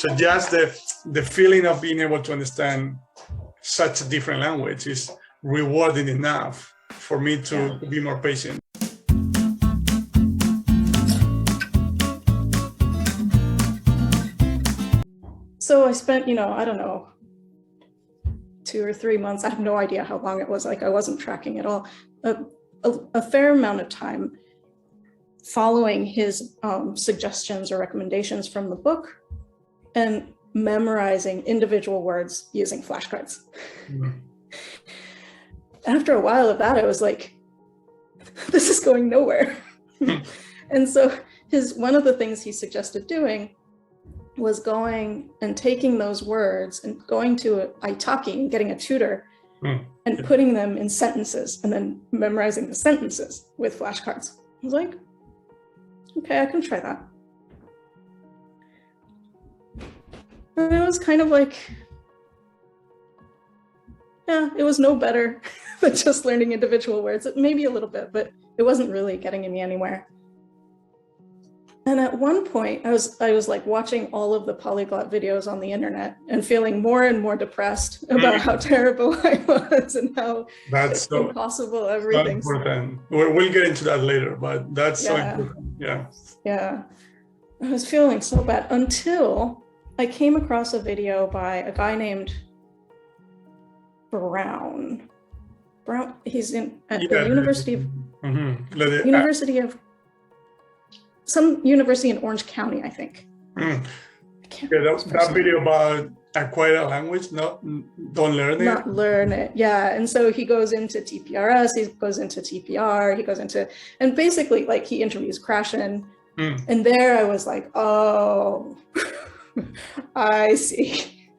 So just the feeling of being able to understand such a different language is rewarding enough for me to be more patient. So I spent, I don't know, 2 or 3 months. I have no idea how long it was. Like I wasn't tracking at all. A fair amount of time following his suggestions or recommendations from the book and memorizing individual words using flashcards. Mm-hmm. After a while of that, I was like, this is going nowhere. And so one of the things he suggested doing was going and taking those words and going to Italki and getting a tutor and putting them in sentences and then memorizing the sentences with flashcards. I was like, okay, I can try that. And it was kind of like, yeah, it was no better than just learning individual words. Maybe a little bit, but it wasn't really getting me anywhere. And at one point, I was like watching all of the polyglot videos on the internet and feeling more and more depressed about how terrible I was and how impossible everything. So important. We'll get into that later, but that's so important. Yeah. Yeah. I was feeling so bad until I came across a video by a guy named Brown. He's at the University of some university in Orange County, I think. That video about acquire a language, don't learn it. Not learn it, yeah. And so he goes into TPRS, he goes into TPR, and basically like he interviews Krashen. And there I was like, oh, I see.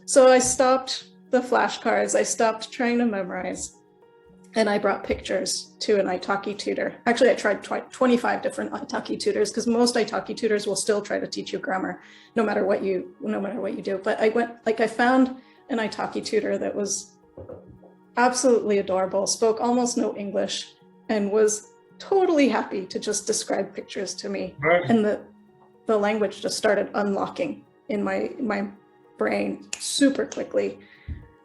So I stopped the flashcards, I stopped trying to memorize. And I brought pictures to an Italki tutor. Actually, I tried 25 different Italki tutors because most Italki tutors will still try to teach you grammar, no matter what you do. But I found an Italki tutor that was absolutely adorable, spoke almost no English, and was totally happy to just describe pictures to me. Right. And the language just started unlocking in my brain super quickly.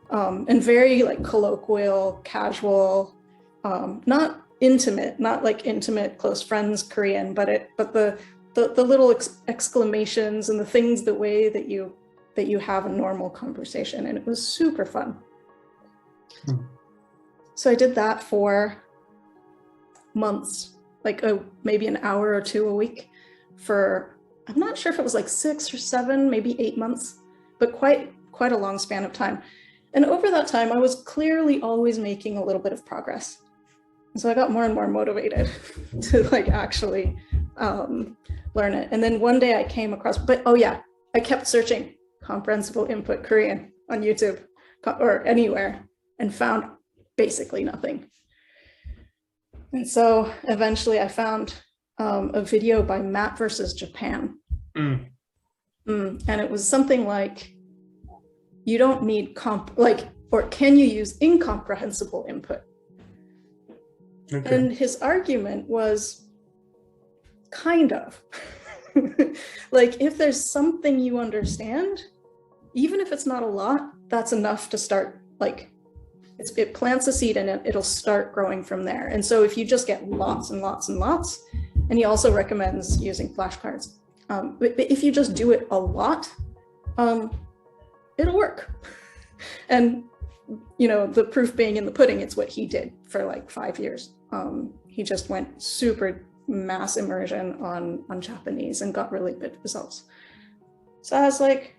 And very like colloquial, casual, not intimate, not like intimate close friends Korean, but the little exclamations and the things, the way that you have a normal conversation, and it was super fun. So I did that for months, like maybe an hour or 2 a week for, I'm not sure if it was like 6 or 7, maybe 8 months, but quite a long span of time. And over that time, I was clearly always making a little bit of progress. And so I got more and more motivated to like actually learn it. And then one day I came across, I kept searching comprehensible input Korean on YouTube or anywhere and found basically nothing. And so eventually I found a video by Matt versus Japan. And it was something like, you don't need or can you use incomprehensible input? Okay. And his argument was kind of like, if there's something you understand, even if it's not a lot, that's enough to start, like it plants a seed and it'll start growing from there. And so if you just get lots and lots and lots, and he also recommends using flashcards, but if you just do it a lot, it'll work. And, the proof being in the pudding, it's what he did for like 5 years. He just went super mass immersion on Japanese and got really good results. So I was like,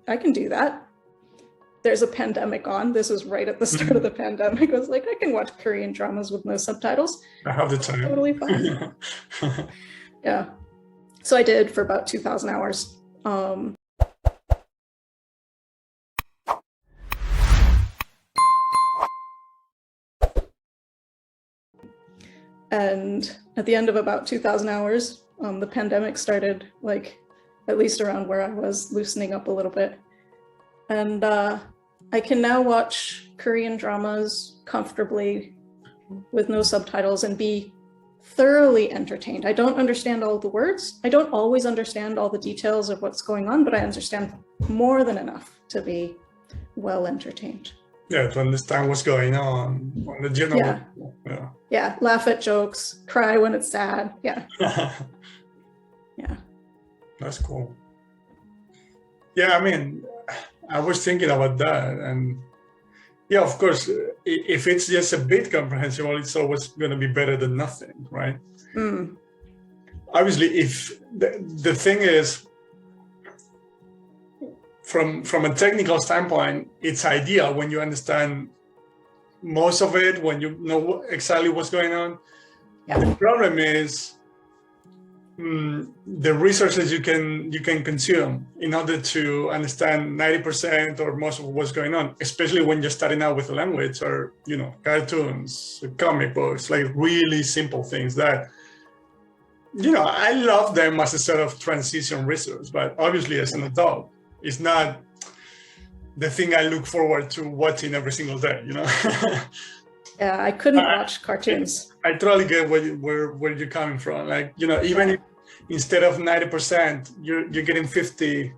I can do that. There's a pandemic on. This was right at the start of the pandemic. I was like, I can watch Korean dramas with no subtitles. I have the time. Totally fine. Yeah. So I did for about 2,000 hours. And at the end of about 2,000 hours, the pandemic started, like, at least around where I was, loosening up a little bit. And I can now watch Korean dramas comfortably with no subtitles and be thoroughly entertained. I don't understand all the words. I don't always understand all the details of what's going on, but I understand more than enough to be well entertained. Yeah, to understand what's going on the general level. Yeah. Yeah, laugh at jokes, cry when it's sad. Yeah. Yeah. That's cool. Yeah, I mean, I was thinking about that, and yeah, of course, if it's just a bit comprehensible, it's always going to be better than nothing, right? Mm. Obviously, if the thing is, from a technical standpoint, it's ideal when you understand most of it, when you know exactly what's going on. Yeah. The problem is the resources you can consume in order to understand 90% or most of what's going on, especially when you're starting out with a language, or cartoons, comic books, like really simple things that I love them as a sort of transition resource, but obviously as an adult, it's not the thing I look forward to watching every single day. Yeah, I couldn't watch cartoons. I totally get where you're coming from. Like, even if instead of 90%, you're getting 50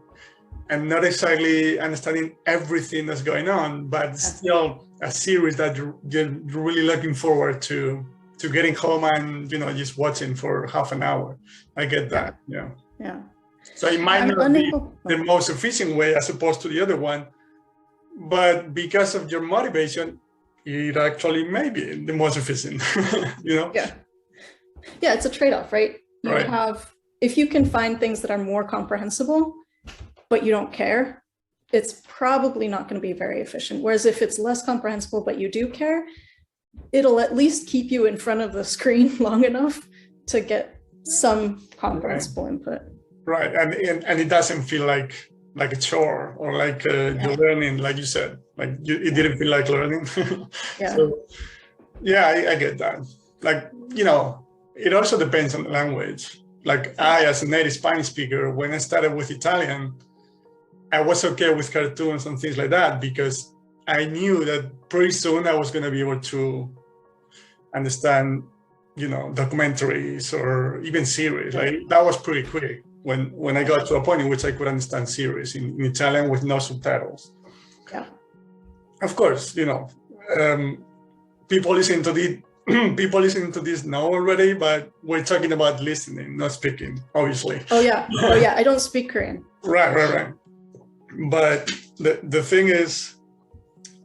and not exactly understanding everything that's going on, but still a series that you're really looking forward to getting home and, just watching for half an hour. I get that. Yeah. So it might not be the most efficient way as opposed to the other one, but because of your motivation, it actually may be the most efficient, Yeah, it's a trade-off, right? If you can find things that are more comprehensible, but you don't care, it's probably not going to be very efficient. Whereas if it's less comprehensible, but you do care, it'll at least keep you in front of the screen long enough to get some comprehensible input. Right, and it doesn't feel like a chore or like you're learning, like you said, like it didn't feel like learning. So, I get that. Like, it also depends on the language. Like I, as a native Spanish speaker, when I started with Italian, I was okay with cartoons and things like that because I knew that pretty soon I was going to be able to understand, documentaries or even series. Like that was pretty quick when I got to a point in which I could understand series in Italian with no subtitles. Yeah. Of course, people listening to this know already, but we're talking about listening, not speaking, obviously. Oh yeah, I don't speak Korean. Right. But the thing is,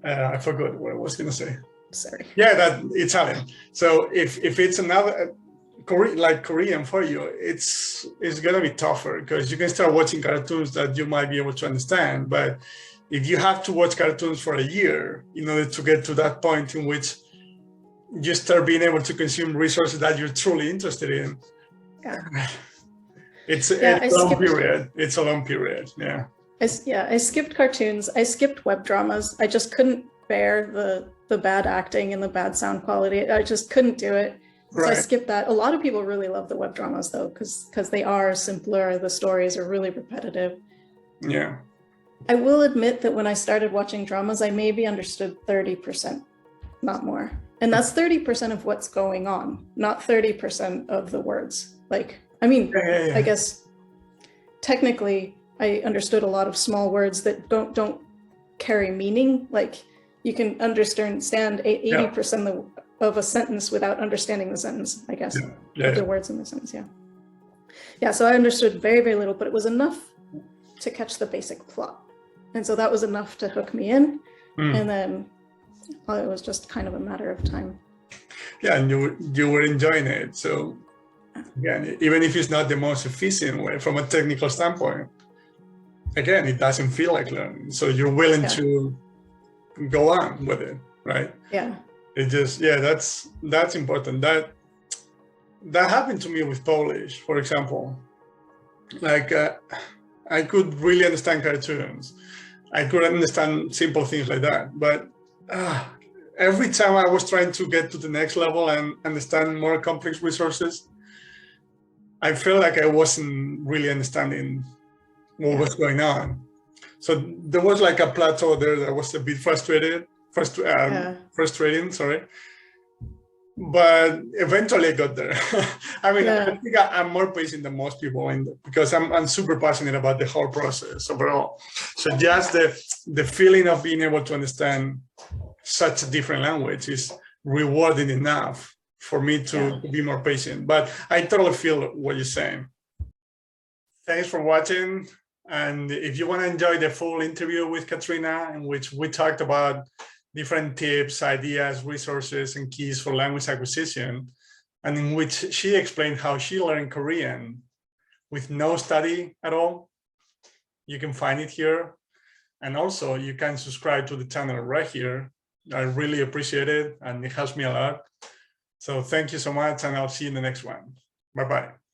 I forgot what I was going to say. Sorry. Yeah, that Italian. So if it's another Korean for you, it's going to be tougher because you can start watching cartoons that you might be able to understand. But if you have to watch cartoons for a year in order to get to that point in which you start being able to consume resources that you're truly interested in, it's a long period. It's a long period. Yeah. I skipped cartoons. I skipped web dramas. I just couldn't bear the bad acting and the bad sound quality. I just couldn't do it. So I skipped that. A lot of people really love the web dramas though, because they are simpler. The stories are really repetitive. Yeah. I will admit that when I started watching dramas, I maybe understood 30%, not more. And that's 30% of what's going on, not 30% of the words. Like, I mean, I guess technically I understood a lot of small words that don't carry meaning. Like you can understand 80% of a sentence without understanding the sentence, I guess, the words in the sentence. Yeah, so I understood very, very little, but it was enough to catch the basic plot. And so that was enough to hook me in. And then it was just kind of a matter of time. Yeah, and you were enjoying it. So again, even if it's not the most efficient way from a technical standpoint, again, it doesn't feel like learning. So you're willing to go on with it, right? Yeah. It just, that's important. That happened to me with Polish, for example. Like I could really understand cartoons. I could understand simple things like that. But every time I was trying to get to the next level and understand more complex resources, I felt like I wasn't really understanding what was going on. So there was like a plateau there that was a bit frustrating, sorry. but eventually I got there. I mean, I think I'm more patient than most people because I'm super passionate about the whole process overall. So just the feeling of being able to understand such a different language is rewarding enough for me to be more patient. But I totally feel what you're saying. Thanks for watching. And if you want to enjoy the full interview with Katrina, in which we talked about different tips, ideas, resources, and keys for language acquisition, and in which she explained how she learned Korean with no study at all, you can find it here. And also you can subscribe to the channel right here. I really appreciate it, and it helps me a lot. So thank you so much, and I'll see you in the next one. Bye-bye.